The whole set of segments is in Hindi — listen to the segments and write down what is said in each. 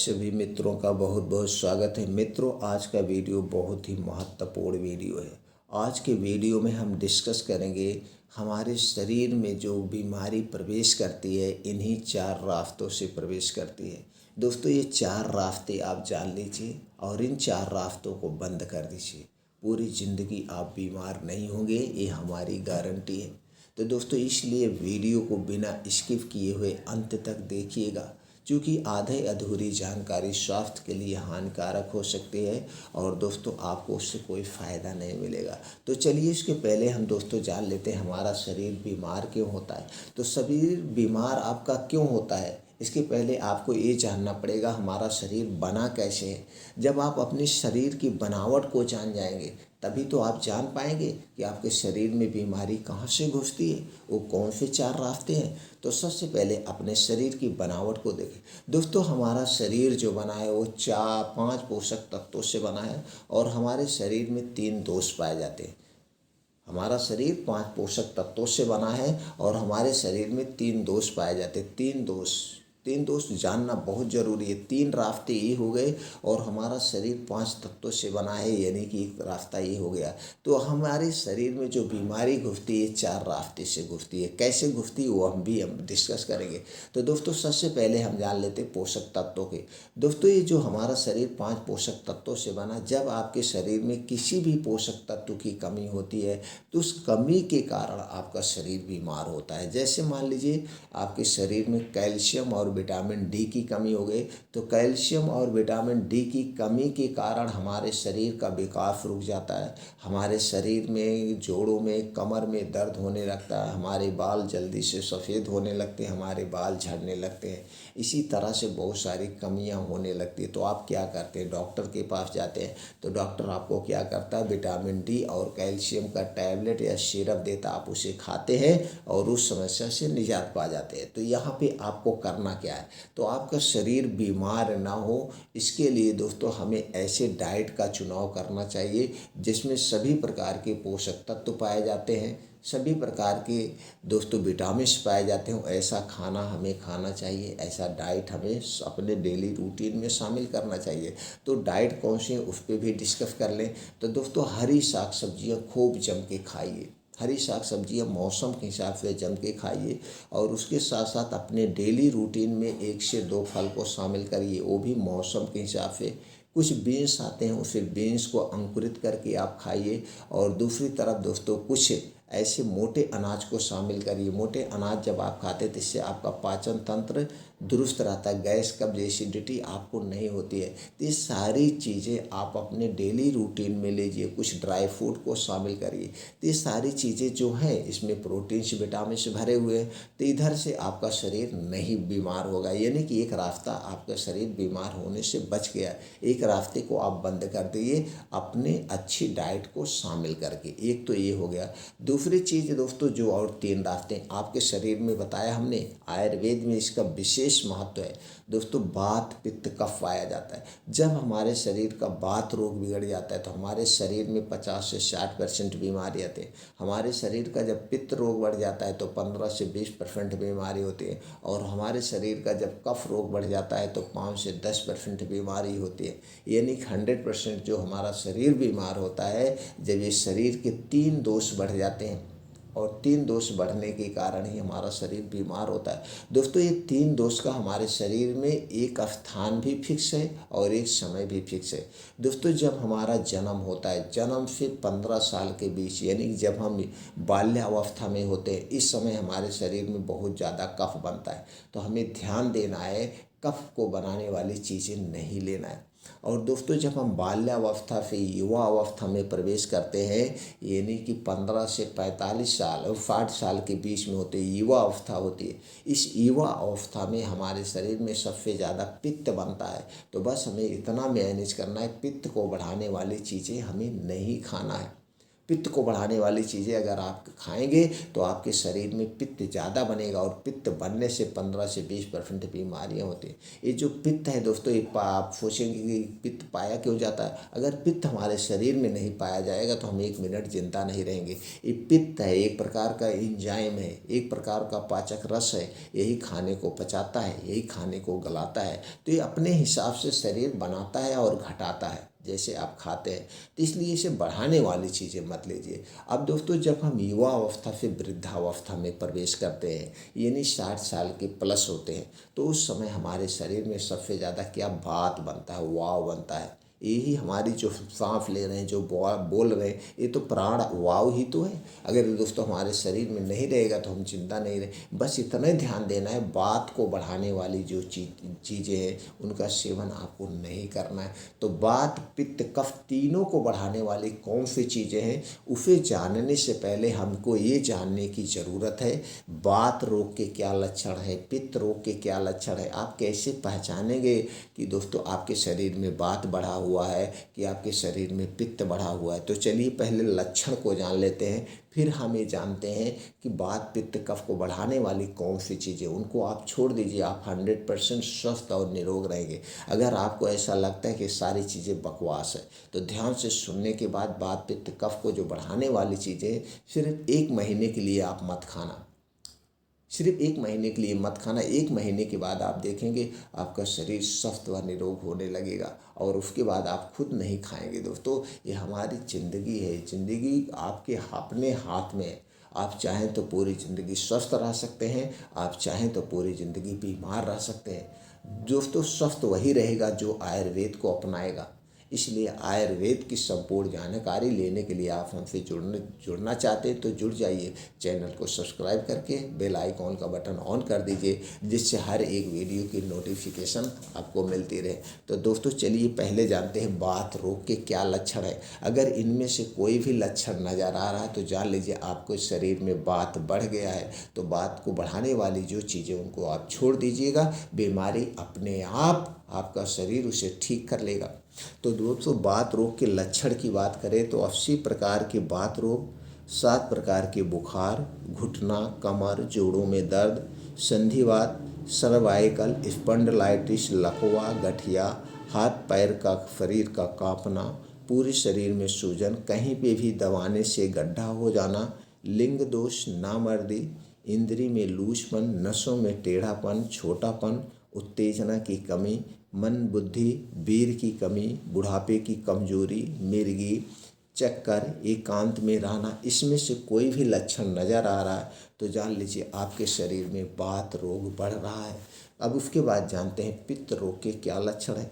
सभी मित्रों का बहुत बहुत स्वागत है। मित्रों, आज का वीडियो बहुत ही महत्वपूर्ण वीडियो है। आज के वीडियो में हम डिस्कस करेंगे हमारे शरीर में जो बीमारी प्रवेश करती है, इन्हीं 4 रास्तों से प्रवेश करती है। दोस्तों, ये 4 रास्ते आप जान लीजिए और इन 4 रास्तों को बंद कर दीजिए। पूरी ज़िंदगी आप बीमार नहीं होंगे, ये हमारी गारंटी है। तो दोस्तों, इसलिए वीडियो को बिना स्किप किए हुए अंत तक देखिएगा, क्योंकि आधे अधूरी जानकारी स्वास्थ्य के लिए हानिकारक हो सकती है और दोस्तों आपको उससे कोई फ़ायदा नहीं मिलेगा। तो चलिए, इसके पहले हम दोस्तों जान लेते हैं हमारा शरीर बीमार क्यों होता है। तो शरीर बीमार आपका क्यों होता है, इसके पहले आपको ये जानना पड़ेगा हमारा शरीर बना कैसे है। जब आप अपने शरीर की बनावट को जान जाएंगे, तभी तो आप जान पाएंगे कि आपके शरीर में बीमारी कहाँ से घुसती है, वो कौन से 4 रास्ते हैं। तो सबसे पहले अपने शरीर की बनावट को देखें। दोस्तों, हमारा शरीर जो बना है वो 5 पोषक तत्वों से बना है और हमारे शरीर में 3 दोष पाए जाते हैं। हमारा शरीर 5 पोषक तत्वों से बना है और हमारे शरीर में 3 दोष पाए जाते हैं। 3 दोष जानना बहुत ज़रूरी है। 3 रास्ते ये हो गए और हमारा शरीर 5 तत्वों से बना है, यानी कि एक रास्ता ये हो गया। तो हमारे शरीर में जो बीमारी घुसती है 4 रास्ते से घुसती है। कैसे घुसती है वो हम डिस्कस करेंगे। तो दोस्तों, सबसे पहले हम जान लेते हैं पोषक तत्वों के। दोस्तों, ये जो हमारा शरीर 5 पोषक तत्वों से बना, जब आपके शरीर में किसी भी पोषक तत्व की कमी होती है तो उस कमी के कारण आपका शरीर बीमार होता है। जैसे मान लीजिए आपके शरीर में कैल्शियम और विटामिन डी की कमी हो गई, तो कैल्शियम और विटामिन डी की कमी के कारण हमारे शरीर का विकास रुक जाता है। हमारे शरीर में जोड़ों में, कमर में दर्द होने लगता है, हमारे बाल जल्दी से सफ़ेद होने लगते हैं, हमारे बाल झड़ने लगते हैं। इसी तरह से बहुत सारी कमियां होने लगती है। तो आप क्या करते हैं, डॉक्टर के पास जाते हैं। तो डॉक्टर आपको क्या करता है, विटामिन डी और कैल्शियम का टैबलेट या सिरप देता, आप उसे खाते हैं और उस समस्या से निजात पा जाते हैं। तो यहाँ पे आपको करना क्या है, तो आपका शरीर बीमार ना हो, इसके लिए दोस्तों हमें ऐसे डाइट का चुनाव करना चाहिए जिसमें सभी प्रकार के पोषक तत्व पाए जाते हैं, सभी प्रकार के दोस्तों विटामिन्स पाए जाते हैं। ऐसा खाना हमें खाना चाहिए, ऐसा डाइट हमें अपने डेली रूटीन में शामिल करना चाहिए। तो डाइट कौन सी है उस पर भी डिस्कस कर लें। तो दोस्तों, हरी साग सब्जियाँ खूब जम के खाइए। हरी साग सब्जियाँ मौसम के हिसाब से जम के खाइए और उसके साथ साथ अपने डेली रूटीन में 1 से 2 फल को शामिल करिए, वो भी मौसम के हिसाब से। कुछ बीन्स आते हैं, उसे बीन्स को अंकुरित करके आप खाइए। और दूसरी तरफ दोस्तों, कुछ ऐसे मोटे अनाज को शामिल करिए। मोटे अनाज जब आप खाते हैं तो इससे आपका पाचन तंत्र दुरुस्त रहता है, गैस कब्ज एसिडिटी आपको नहीं होती है। तो ये सारी चीज़ें आप अपने डेली रूटीन में लीजिए। कुछ ड्राई फ्रूट को शामिल करिए। तो ये सारी चीज़ें जो हैं इसमें प्रोटीन से विटामिन से भरे हुए हैं, तो इधर से आपका शरीर नहीं बीमार होगा। यानी कि एक रास्ता आपका शरीर बीमार होने से बच गया। एक रास्ते को आप बंद कर दिए अपने अच्छी डाइट को शामिल करके। एक तो ये हो गया। दूसरी चीज़ दोस्तों, जो और 3 रास्ते आपके शरीर में बताया हमने, आयुर्वेद में इसका विशेष महत्व है। दोस्तों, वात पित्त कफ पाया जाता है। जब हमारे शरीर का वात रोग बिगड़ जाता है तो हमारे शरीर में 50 से 60% बीमारी आती है। हमारे शरीर का जब पित्त रोग बढ़ जाता है तो 15 से 20% बीमारी होती है। और हमारे शरीर का जब कफ रोग बढ़ जाता है तो 5 से 10% बीमारी होती है। यानी 100% जो हमारा शरीर बीमार होता है जब ये शरीर के 3 दोष बढ़ जाते हैं, और 3 दोष बढ़ने के कारण ही हमारा शरीर बीमार होता है। दोस्तों, ये 3 दोष का हमारे शरीर में एक स्थान भी फिक्स है और एक समय भी फिक्स है। दोस्तों, जब हमारा जन्म होता है, जन्म से 15 साल के बीच, यानी जब हम बाल्यावस्था में होते हैं, इस समय हमारे शरीर में बहुत ज़्यादा कफ बनता है। तो हमें ध्यान देना है, कफ को बनाने वाली चीज़ें नहीं लेना है। और दोस्तों, जब हम बाल्यावस्था से युवा अवस्था में प्रवेश करते हैं, यानी कि 15 से 45 साल और 60 साल के बीच में होते युवा अवस्था होती है। इस युवा अवस्था में हमारे शरीर में सबसे ज़्यादा पित्त बनता है। तो बस हमें इतना मैनेज करना है, पित्त को बढ़ाने वाली चीज़ें हमें नहीं खाना है। पित्त को बढ़ाने वाली चीज़ें अगर आप खाएंगे तो आपके शरीर में पित्त ज़्यादा बनेगा, और पित्त बनने से 15 से 20% बीमारियां होती हैं। ये जो पित्त है दोस्तों, ये आप सोचेंगे कि पित्त पाया क्यों जाता है। अगर पित्त हमारे शरीर में नहीं पाया जाएगा तो हम 1 मिनट जिंदा नहीं रहेंगे। ये पित्त है, एक प्रकार का एंजाइम है, एक प्रकार का पाचक रस है, यही खाने को पचाता है, यही खाने को गलाता है। तो ये अपने हिसाब से शरीर बनाता है और घटाता है जैसे आप खाते हैं। तो इसलिए इसे बढ़ाने वाली चीज़ें मत लीजिए। अब दोस्तों, जब हम युवा अवस्था से वृद्धावस्था में प्रवेश करते हैं, यानी 60 साल के प्लस होते हैं, तो उस समय हमारे शरीर में सबसे ज़्यादा क्या वात बनता है, वाव बनता है। यही हमारी जो सांस ले रहे हैं, जो बोल रहे हैं, ये तो प्राण वायु ही तो है। अगर दोस्तों हमारे शरीर में नहीं रहेगा तो हम जिंदा नहीं रहे। बस इतना ही ध्यान देना है, बात को बढ़ाने वाली जो चीज़ें हैं उनका सेवन आपको नहीं करना है। तो बात, पित्त, कफ तीनों को बढ़ाने वाली कौन सी चीज़ें हैं, उसे जानने से पहले हमको ये जानने की ज़रूरत है बात रोग के क्या लक्षण है, पित्त रोग के क्या लक्षण है। आप कैसे पहचानेंगे कि दोस्तों आपके शरीर में बात बढ़ा हुआ है कि आपके शरीर में पित्त बढ़ा हुआ है। तो चलिए पहले लक्षण को जान लेते हैं, फिर हम ये जानते हैं कि बात, पित्त, कफ को बढ़ाने वाली कौन सी चीज़ें, उनको आप छोड़ दीजिए, आप 100% स्वस्थ और निरोग रहेंगे। अगर आपको ऐसा लगता है कि सारी चीज़ें बकवास है तो ध्यान से सुनने के बाद बात, पित्त, कफ को जो बढ़ाने वाली चीज़ें सिर्फ 1 महीने के लिए आप मत खाना, सिर्फ 1 महीने के लिए मत खाना। 1 महीने के बाद आप देखेंगे आपका शरीर स्वस्थ व निरोग होने लगेगा, और उसके बाद आप खुद नहीं खाएंगे। दोस्तों, ये हमारी ज़िंदगी है, ज़िंदगी आपके अपने हाथ में है। आप चाहें तो पूरी ज़िंदगी स्वस्थ रह सकते हैं, आप चाहें तो पूरी ज़िंदगी बीमार रह सकते हैं। दोस्तों, स्वस्थ वही रहेगा जो आयुर्वेद को अपनाएगा। इसलिए आयुर्वेद की संपूर्ण जानकारी लेने के लिए आप हमसे जुड़ना चाहते हैं तो जुड़ जाइए। चैनल को सब्सक्राइब करके बेल आइकॉन का बटन ऑन कर दीजिए, जिससे हर एक वीडियो की नोटिफिकेशन आपको मिलती रहे। तो दोस्तों चलिए पहले जानते हैं बात रोग के क्या लक्षण है। अगर इनमें से कोई भी लक्षण नज़र आ रहा है तो जान लीजिए आपको शरीर में बात बढ़ गया है। तो बात को बढ़ाने वाली जो चीज़ें उनको आप छोड़ दीजिएगा, बीमारी अपने आप आपका शरीर उसे ठीक कर लेगा। तो दोस्तों, बात रोग के लक्षण की बात करें तो 80 प्रकार के बात रोग, 7 प्रकार के बुखार, घुटना, कमर, जोड़ों में दर्द, संधिवात, सर्वाइकल स्पॉन्डिलाइटिस, लकवा, गठिया, हाथ पैर का, शरीर का कांपना, पूरे शरीर में सूजन, कहीं पे भी दबाने से गड्ढा हो जाना, लिंग दोष, नामर्दी, इंद्री में लूजपन, नसों में टेढ़ापन, छोटापन, उत्तेजना की कमी, मन बुद्धि वीर की कमी, बुढ़ापे की कमजोरी, मिर्गी, चक्कर, एकांत में रहना, इसमें से कोई भी लक्षण नज़र आ रहा है तो जान लीजिए आपके शरीर में बात रोग बढ़ रहा है। अब उसके बाद जानते हैं पित्त रोग के क्या लक्षण है।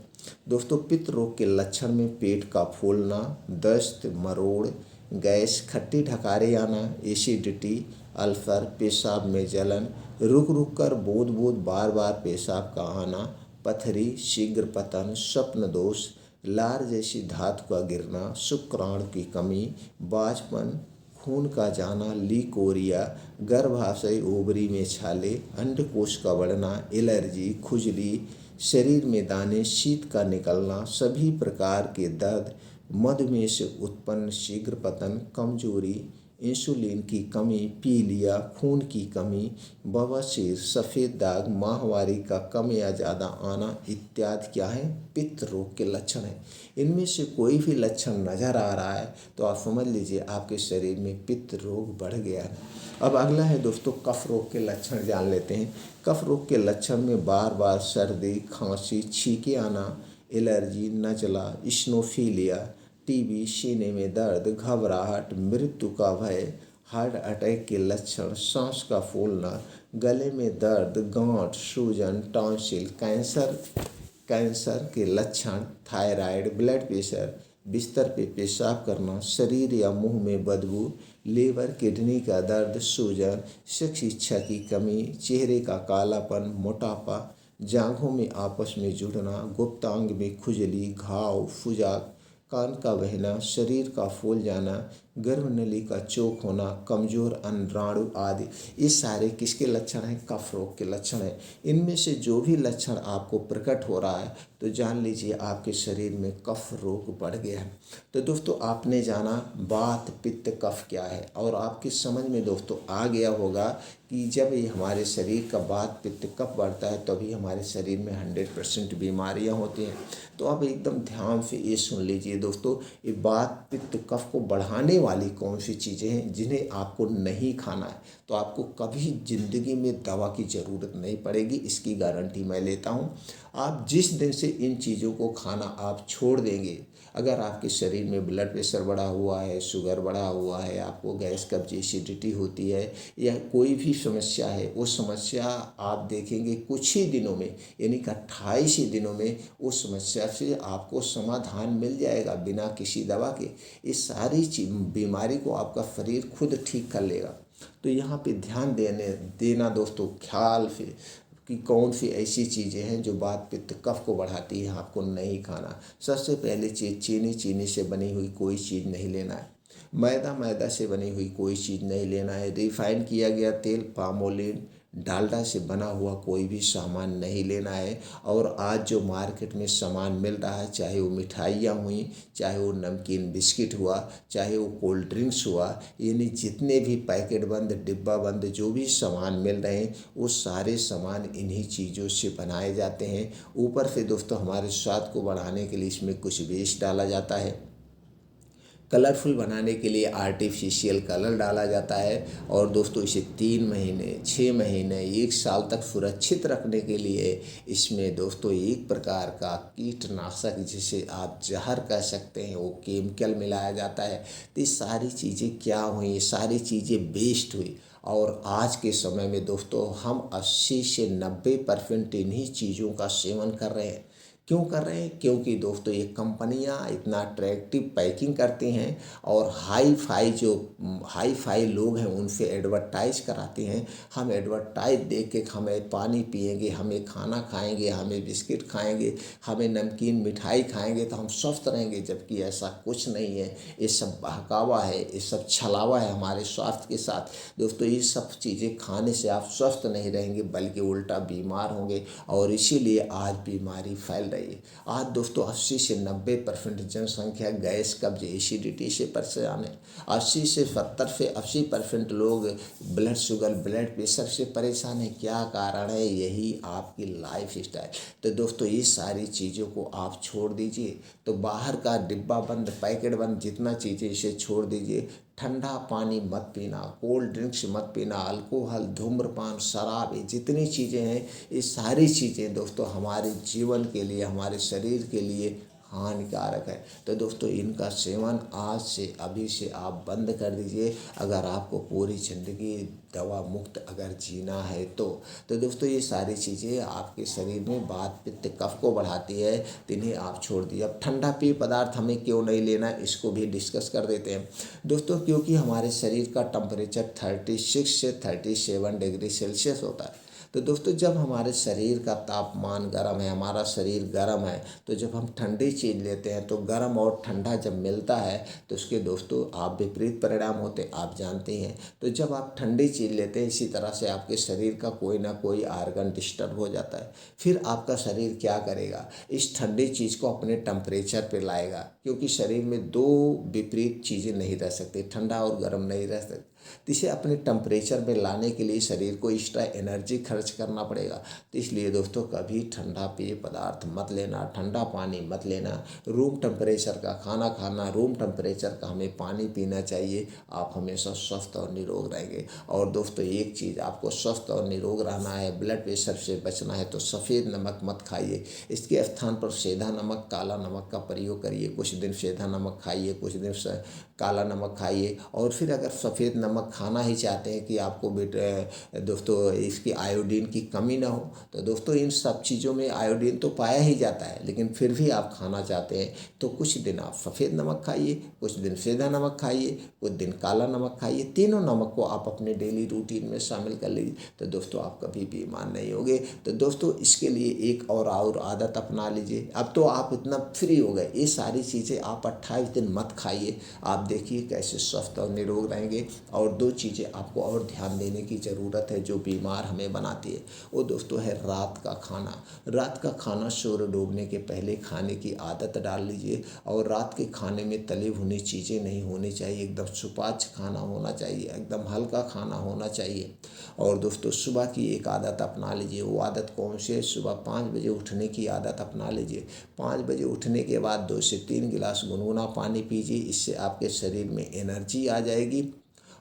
दोस्तों, पित्त रोग के लक्षण में पेट का फूलना, दस्त, मरोड़, गैस, खट्टी ढकारे आना, एसिडिटी, अल्सर, पेशाब में जलन, रुक रुक कर बूंद बूंद बार बार पेशाब का आना, पथरी, शीघ्र पतन, स्वप्न दोष, लार जैसी धातु का गिरना, शुक्राणु की कमी, बाझपन, खून का जाना, लीकोरिया, गर्भाशय ओवरी में छाले, अंडकोश का बढ़ना, एलर्जी, खुजली, शरीर में दाने, शीत का निकलना, सभी प्रकार के दर्द, मधुमेह से उत्पन्न शीघ्र पतन, कमजोरी, इंसुलिन की कमी, पीलिया, खून की कमी, बवासीर, सफ़ेद दाग, माहवारी का कम या ज़्यादा आना इत्यादि क्या है, पित्त रोग के लक्षण हैं। इनमें से कोई भी लक्षण नज़र आ रहा है तो आप समझ लीजिए आपके शरीर में पित्त रोग बढ़ गया है। अब अगला है दोस्तों कफ रोग के लक्षण जान लेते हैं। कफ रोग के लक्षण में बार बार सर्दी, खांसी, छींके आना, एलर्जी, नज़ला, इस्नोफीलिया, टीबी, सीने में दर्द, घबराहट, मृत्यु का भय, हार्ट अटैक के लक्षण, सांस का फूलना, गले में दर्द, गांठ, सूजन, टॉन्सिल, कैंसर के लक्षण, थायराइड, ब्लड प्रेशर, बिस्तर पे पेशाब करना, शरीर या मुंह में बदबू, लीवर, किडनी का दर्द, सूजन, सेक्स इच्छा की कमी, चेहरे का कालापन, मोटापा, जांघों में आपस में जुड़ना, गुप्तांग में खुजली, घाव, सुजाक, कान का बहना, शरीर का फूल जाना, गर्भनली का चौक होना, कमजोर अंडाणु आदि, ये सारे किसके लक्षण हैं? कफ रोग के लक्षण हैं। इनमें से जो भी लक्षण आपको प्रकट हो रहा है तो जान लीजिए आपके शरीर में कफ रोग बढ़ गया है। तो दोस्तों आपने जाना वात पित्त कफ क्या है, और आपकी समझ में दोस्तों आ गया होगा कि जब ये हमारे शरीर का वात पित्त कफ बढ़ता है तभी हमारे शरीर में 100% बीमारियां होती हैं। तो आप एकदम ध्यान से ये सुन लीजिए दोस्तों, ये वात पित्त कफ को बढ़ाने वाली कौन सी चीज़ें हैं जिन्हें आपको नहीं खाना है, तो आपको कभी ज़िंदगी में दवा की ज़रूरत नहीं पड़ेगी, इसकी गारंटी मैं लेता हूँ। आप जिस दिन से इन चीज़ों को खाना आप छोड़ देंगे, अगर आपके शरीर में ब्लड प्रेशर बढ़ा हुआ है, शुगर बढ़ा हुआ है, आपको गैस कब्ज एसिडिटी होती है या कोई भी समस्या है, वो समस्या आप देखेंगे कुछ ही दिनों में, यानी कि 28 ही दिनों में उस समस्या से आपको समाधान मिल जाएगा बिना किसी दवा के। इस सारी बीमारी को आपका शरीर खुद ठीक कर लेगा। तो यहाँ पे ध्यान देना दोस्तों ख्याल से कि कौन सी ऐसी चीज़ें हैं जो वात पित्त कफ को बढ़ाती है, आपको नहीं खाना। सबसे पहली चीज़, चीनी से बनी हुई कोई चीज़ नहीं लेना है। मैदा से बनी हुई कोई चीज़ नहीं लेना है। रिफाइन किया गया तेल, पामोलिन, डालडा से बना हुआ कोई भी सामान नहीं लेना है। और आज जो मार्केट में सामान मिल रहा है, चाहे वो मिठाइयाँ हुई, चाहे वो नमकीन बिस्किट हुआ, चाहे वो कोल्ड ड्रिंक्स हुआ, यानी जितने भी पैकेट बंद डिब्बा बंद जो भी सामान मिल रहे हैं वो सारे सामान इन्हीं चीज़ों से बनाए जाते हैं। ऊपर से दोस्तों हमारे स्वाद को बढ़ाने के लिए इसमें कुछ विष डाला जाता है, कलरफुल बनाने के लिए आर्टिफिशियल कलर डाला जाता है, और दोस्तों इसे 3 महीने 6 महीने 1 साल तक सुरक्षित रखने के लिए इसमें दोस्तों एक प्रकार का कीटनाशक जिसे आप जहर कह सकते हैं वो केमिकल मिलाया जाता है। तो ये सारी चीज़ें क्या हुई, ये सारी चीज़ें वेस्ट हुई। और आज के समय में दोस्तों हम 80 से 90% इन्हीं चीज़ों का सेवन कर रहे हैं। क्यों कर रहे हैं? क्योंकि दोस्तों ये कंपनियां इतना अट्रैक्टिव पैकिंग करती हैं और हाई फाई लोग हैं उनसे एडवर्टाइज कराते हैं। हम एडवर्टाइज देख के हमें पानी पिएंगे, हमें खाना खाएंगे, हमें बिस्किट खाएंगे, हमें नमकीन मिठाई खाएंगे तो हम स्वस्थ रहेंगे, जबकि ऐसा कुछ नहीं है। ये सब बहकावा है, ये सब छलावा है हमारे स्वास्थ्य के साथ। दोस्तों ये सब चीज़ें खाने से आप स्वस्थ नहीं रहेंगे बल्कि उल्टा बीमार होंगे, और इसीलिए आज बीमारी फैल रही है। आज दोस्तों 80 से 90% जनसंख्या गैस कब्ज एसिडिटी से परेशान है। 80% लोग ब्लड शुगर ब्लड प्रेशर से परेशान है। क्या कारण है? यही आपकी लाइफ स्टाइल। तो दोस्तों ये सारी चीज़ों को आप छोड़ दीजिए। तो बाहर का डिब्बा बंद पैकेट बंद जितना चीज़ें इसे छोड़ दीजिए। ठंडा पानी मत पीना, कोल्ड ड्रिंक्स मत पीना, अल्कोहल, धूम्रपान, शराब, ये जितनी चीज़ें हैं ये सारी चीज़ें दोस्तों हमारे जीवन के लिए, हमारे शरीर के लिए हानिकारक है। तो दोस्तों इनका सेवन आज से अभी से आप बंद कर दीजिए अगर आपको पूरी ज़िंदगी दवा मुक्त अगर जीना है तो दोस्तों ये सारी चीज़ें आपके शरीर में वात पित्त कफ को बढ़ाती है, तो इन्हें आप छोड़ दिए। अब ठंडा पेय पदार्थ हमें क्यों नहीं लेना है इसको भी डिस्कस कर देते हैं दोस्तों। क्योंकि हमारे शरीर का टेम्परेचर 36 से 37 डिग्री सेल्सियस होता है। तो दोस्तों जब हमारे शरीर का तापमान गर्म है, हमारा शरीर गर्म है, तो जब हम ठंडी चीज़ लेते हैं तो गर्म और ठंडा जब मिलता है तो उसके दोस्तों आप विपरीत परिणाम होते हैं, आप जानते हैं। तो जब आप ठंडी चीज़ लेते हैं इसी तरह से आपके शरीर का कोई ना कोई आर्गन डिस्टर्ब हो जाता है। फिर आपका शरीर क्या करेगा? इस ठंडी चीज़ को अपने टेम्परेचर पर लाएगा, क्योंकि शरीर में दो विपरीत चीज़ें नहीं रह सकती, ठंडा और गर्म नहीं रह सकती। तो इसे अपने टेम्परेचर में लाने के लिए शरीर को एक्स्ट्रा एनर्जी खर्च करना पड़ेगा। तो इसलिए दोस्तों कभी ठंडा पेय पदार्थ मत लेना, ठंडा पानी मत लेना, रूम टेम्परेचर का खाना खाना, रूम टेम्परेचर का हमें पानी पीना चाहिए। आप हमेशा स्वस्थ और निरोग रहेंगे। और दोस्तों एक चीज़, आपको स्वस्थ और निरोग रहना है, ब्लड प्रेशर से बचना है तो सफ़ेद नमक मत खाइए। इसके स्थान पर सेंधा नमक, काला नमक का प्रयोग करिए। कुछ दिन सेंधा नमक खाइए, कुछ दिन काला नमक खाइए, और फिर अगर सफ़ेद नमक नमक खाना ही चाहते हैं कि आपको दोस्तों इसकी आयोडीन की कमी ना हो। तो दोस्तों इन सब चीज़ों में आयोडीन तो पाया ही जाता है, लेकिन फिर भी आप खाना चाहते हैं तो कुछ दिन आप सफ़ेद नमक खाइए, कुछ दिन सेंधा नमक खाइए, कुछ दिन काला नमक खाइए। तीनों नमक को आप अपने डेली रूटीन में शामिल कर लीजिए, तो दोस्तों आप कभी बीमार नहीं होंगे। तो दोस्तों इसके लिए एक और आदत अपना लीजिए। अब तो आप इतना फ्री हो गए, ये सारी चीज़ें आप 28 दिन मत खाइए, आप देखिए कैसे स्वस्थ और निरोग रहेंगे। और दो चीज़ें आपको और ध्यान देने की ज़रूरत है जो बीमार हमें बनाती है, वो दोस्तों है रात का खाना। रात का खाना सूर्य डूबने के पहले खाने की आदत डाल लीजिए। और रात के खाने में तली भुनी चीज़ें नहीं होनी चाहिए, एकदम सुपाच्य खाना होना चाहिए, एकदम हल्का खाना होना चाहिए। और दोस्तों सुबह की एक आदत अपना लीजिए। वो आदत कौन सी है? सुबह 5 बजे उठने की आदत अपना लीजिए। 5 बजे उठने के बाद 2 से 3 गिलास गुनगुना पानी पीजिए, इससे आपके शरीर में एनर्जी आ जाएगी।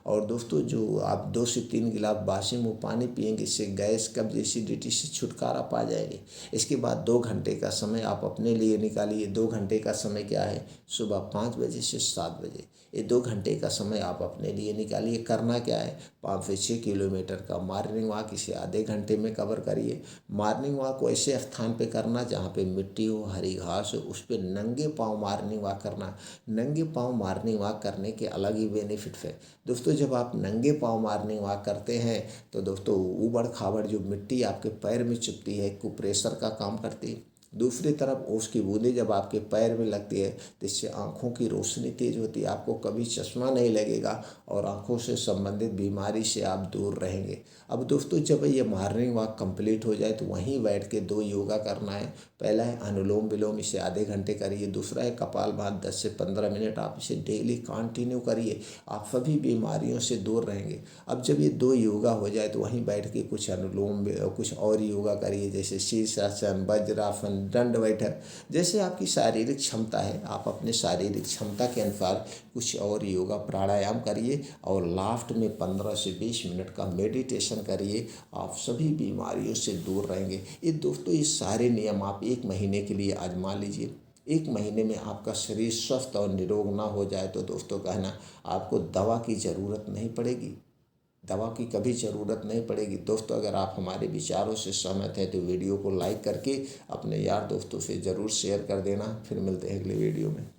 और दोस्तों जो आप 2 से 3 गिलास बासी मुँह पानी पिएंगे, इससे गैस कब्ज एसिडिटी से छुटकारा पा जाएंगे। इसके बाद 2 घंटे का समय आप अपने लिए निकालिए। 2 घंटे का समय क्या है? सुबह 5 बजे से 7 बजे, ये 2 घंटे का समय आप अपने लिए निकालिए। करना क्या है? 5 से 6 किलोमीटर का मॉर्निंग वॉक, इसे आधे घंटे में कवर करिए। मॉर्निंग वॉक को ऐसे स्थान पे करना जहाँ पे मिट्टी हो, हरी घास हो, उस पर नंगे पाँव मॉर्निंग वॉक करना। नंगे पाँव मॉर्निंग वॉक करने के अलग ही बेनिफिट है दोस्तों। जब आप नंगे पाँव मॉर्निंग वॉक करते हैं तो दोस्तों ऊबड़ खाबड़ जो मिट्टी आपके पैर में चुभती है, कुप्रेशर का काम करती है। दूसरी तरफ उसकी बूंदें जब आपके पैर में लगती है तो इससे आँखों की रोशनी तेज होती है, आपको कभी चश्मा नहीं लगेगा और आँखों से संबंधित बीमारी से आप दूर रहेंगे। अब दोस्तों जब ये मॉर्निंग वॉक कंप्लीट हो जाए तो वहीं बैठ के 2 योगा करना है। पहला है अनुलोम विलोम, इसे आधे घंटे करिए। दूसरा है कपालभाति, 10 से 15 मिनट आप इसे डेली कंटिन्यू करिए, आप सभी बीमारियों से दूर रहेंगे। अब जब ये 2 योगा हो जाए तो वहीं बैठ के कुछ अनुलोम कुछ और योगा करिए, जैसे शीर्षासन, वज्रासन, दंड बैठक। जैसे आपकी शारीरिक क्षमता है, आप अपने शारीरिक क्षमता के अनुसार कुछ और योगा प्राणायाम करिए। और लास्ट में 15 से 20 मिनट का मेडिटेशन करिए, आप सभी बीमारियों से दूर रहेंगे। ये दोस्तों ये सारे नियम आप 1 महीने के लिए आजमा लीजिए। 1 महीने में आपका शरीर स्वस्थ और निरोग ना हो जाए तो दोस्तों कहना आपको दवा की ज़रूरत नहीं पड़ेगी, दवा की कभी ज़रूरत नहीं पड़ेगी। दोस्तों अगर आप हमारे विचारों से सहमत हैं तो वीडियो को लाइक करके अपने यार दोस्तों से ज़रूर शेयर कर देना। फिर मिलते हैं अगले वीडियो में।